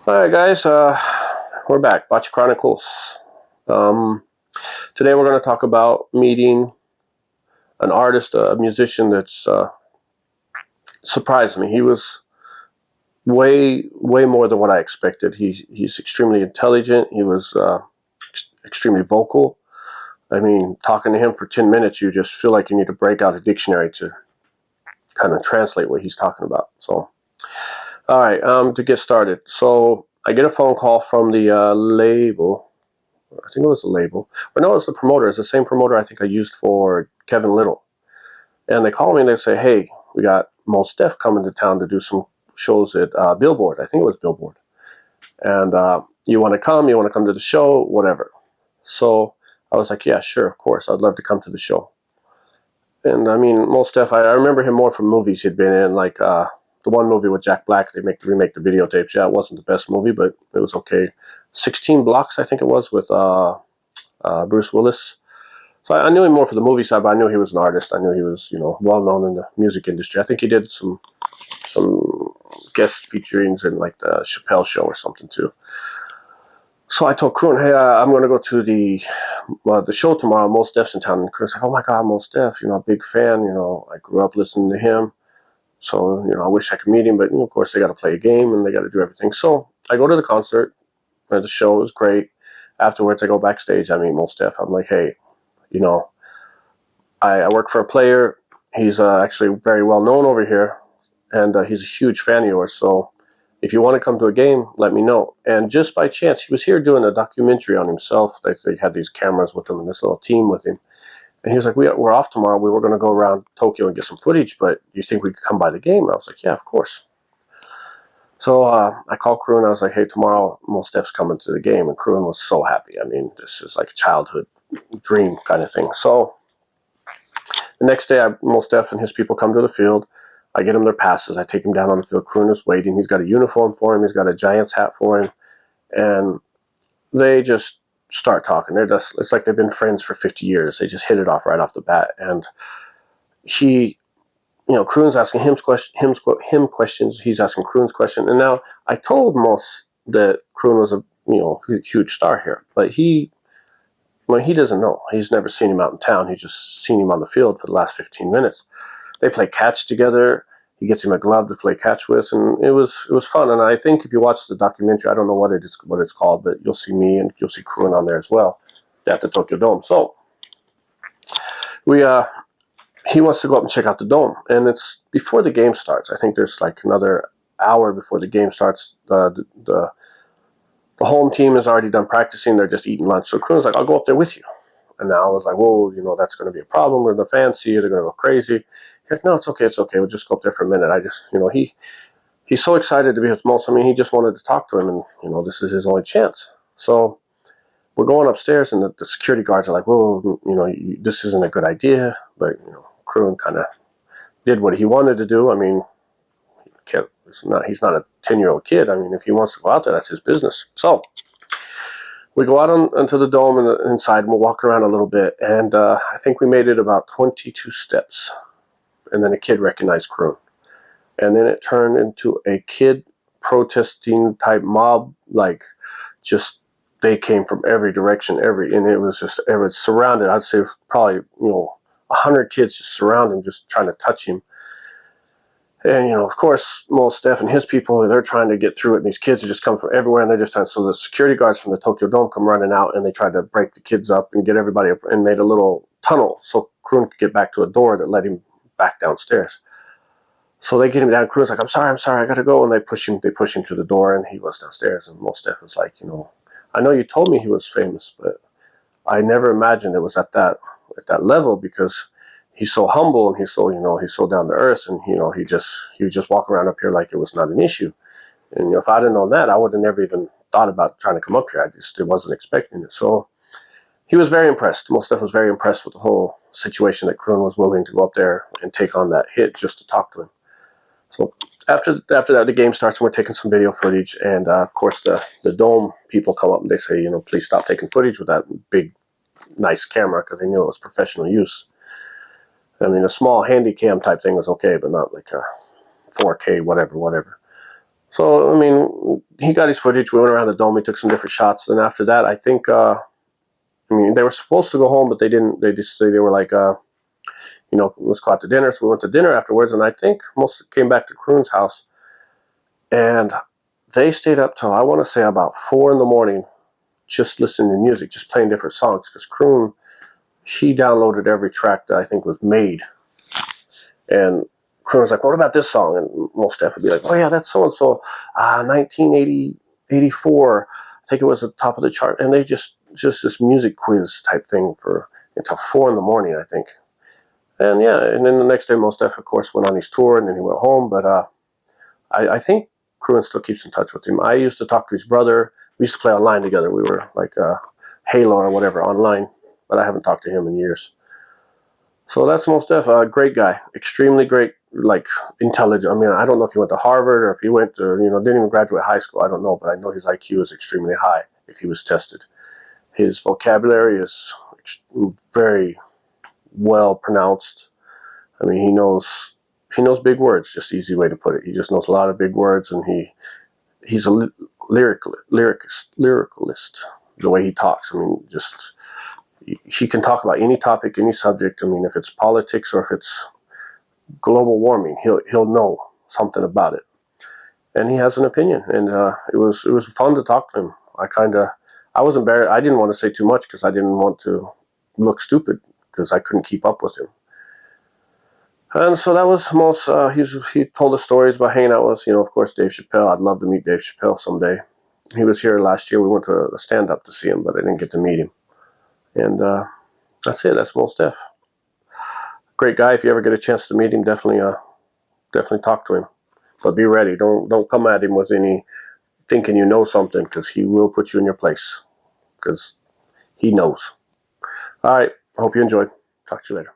All right, guys, we're back. Bachi Chronicles. Um, Today we're going to talk about meeting an artist, a musician that's surprised me. He was way more than what I expected. He's extremely intelligent. He was extremely vocal. I mean, talking to him for 10 minutes, you just feel like you need to break out a dictionary to kind of translate what he's talking about. So, all right, to get started. So I get a phone call from the label. I think it was the label. Or no, it's the promoter. It's the same promoter I think I used for Kevin Little. And they call me and they say, hey, we got Mos Def coming to town to do some shows at Billboard. I think it was Billboard. And you want to come? You want to come to the show? Whatever. So I was like, yeah, sure, of course. I'd love to come to the show. And I mean, Mos Def, I remember him more from movies he'd been in, like the one movie with Jack Black. They remake the videotapes. Yeah, it wasn't the best movie, but it was okay. 16 Blocks, I think it was, with Bruce Willis. So I knew him more for the movie side, but I knew he was an artist. I knew he was, well known in the music industry. I think he did some guest featurings in like the Chappelle Show or something too. So I told Kroon, hey, I'm going to go to the show tomorrow. Mos Def's in town. And Kroon's like, oh my God, Mos Def, big fan. I grew up listening to him. So, I wish I could meet him, but of course they got to play a game and they got to do everything. So I go to the concert. The show was great. Afterwards, I go backstage. I meet Mos Def. I'm like, hey, I work for a player. He's actually very well known over here, and he's a huge fan of yours. So if you want to come to a game, let me know. And just by chance, he was here doing a documentary on himself. They had these cameras with him and this little team with him. And he was like, we're off tomorrow. We were going to go around Tokyo and get some footage, but do you think we could come by the game? And I was like, yeah, of course. So I called Kroon. I was like, hey, tomorrow Mos Def's coming to the game. And Kroon was so happy. I mean, this is like a childhood dream kind of thing. So the next day, Mos Def and his people come to the field. I get him their passes. I take him down on the field. Kroon is waiting. He's got a uniform for him. He's got a Giants hat for him. And they just start talking. It's like they've been friends for 50 years. They just hit it off right off the bat. And Kroon's asking him questions. He's asking Kroon's question. And now I told Mos that Kroon was a huge star here, but he doesn't know. He's never seen him out in town. He's just seen him on the field for the last 15 minutes. They play catch together. He gets him a glove to play catch with, and it was fun. And I think if you watch the documentary, I don't know what it's called, but you'll see me and you'll see Kroon on there as well at the Tokyo Dome. So he wants to go up and check out the dome, and it's before the game starts. I think there's like another hour before the game starts. The home team is already done practicing. They're just eating lunch. So Kroon's like, I'll go up there with you. And now I was like, well, that's going to be a problem. When the fans see you, they're going to go crazy. He's like, no, it's okay. We'll just go up there for a minute. I just, he's so excited to be with Mos. I mean, he just wanted to talk to him, and, this is his only chance. So we're going upstairs, and the security guards are like, well, this isn't a good idea. But, Kroon kind of did what he wanted to do. I mean, he's not a 10-year-old kid. I mean, if he wants to go out there, that's his business. So we go out into the dome and inside, and we'll walk around a little bit. And I think we made it about 22 steps. And then a kid recognized Kroon. And then it turned into a kid protesting type mob. Like, just, they came from every direction, and it was surrounded. I'd say probably, 100 kids just surrounding him, just trying to touch him. And, of course, Mos Def and his people, they're trying to get through it, and these kids are just coming from everywhere, and they're just trying. So the security guards from the Tokyo Dome come running out, and they tried to break the kids up and get everybody up, and made a little tunnel so Kroon could get back to a door that led him back downstairs. So they get him down. Kroon's like, I'm sorry, I got to go. And they push him to the door, and he goes downstairs. And Mos Def was like, I know you told me he was famous, but I never imagined it was at that level, because he's so humble, and he's so down to earth, and he would just walk around up here like it was not an issue. And if I'd have known that, I would have never even thought about trying to come up here. I just wasn't expecting it. So he was very impressed. Mos Def was very impressed with the whole situation, that Kroon was willing to go up there and take on that hit just to talk to him. So after that, the game starts, and we're taking some video footage, and of course the Dome people come up and they say, please stop taking footage with that big, nice camera, because they knew it was professional use. I mean, a small handy cam type thing was okay, but not like a 4K, whatever. So, I mean, he got his footage. We went around the dome. He took some different shots. And after that, I think, I mean, they were supposed to go home, but they didn't. They just say they were like, let's go out to dinner. So we went to dinner afterwards. And I think most came back to Kroon's house. And they stayed up till, I want to say, about 4 in the morning, just listening to music, just playing different songs. Because Kroon, he downloaded every track that I think was made. And Kroon was like, what about this song? And Mos Def would be like, oh yeah, that's so-and-so, 1984. I think it was at the top of the chart. And they just this music quiz type thing for until 4 in the morning, I think. And yeah, and then the next day, Mos Def, of course, went on his tour, and then he went home. But I think Kroon still keeps in touch with him. I used to talk to his brother. We used to play online together. We were like Halo or whatever online, but I haven't talked to him in years. So that's Mos Def, a great guy, extremely great, like intelligent. I mean, I don't know if he went to Harvard or if he went to, didn't even graduate high school. I don't know, but I know his IQ is extremely high if he was tested. His vocabulary is very well pronounced. I mean, he knows big words. Just easy way to put it. He just knows a lot of big words, and he's a lyricist. The way he talks. I mean, just. He can talk about any topic, any subject. I mean, if it's politics or if it's global warming, he'll know something about it, and he has an opinion. And it was fun to talk to him. I was embarrassed. I didn't want to say too much because I didn't want to look stupid because I couldn't keep up with him. And so that was most. He told us stories about hanging out with, of course, Dave Chappelle. I'd love to meet Dave Chappelle someday. He was here last year. We went to a stand-up to see him, but I didn't get to meet him. And that's it. That's Mos Def. Great guy. If you ever get a chance to meet him, definitely talk to him. But be ready. Don't come at him with any thinking you know something, because he will put you in your place, because he knows. All right. I hope you enjoyed. Talk to you later.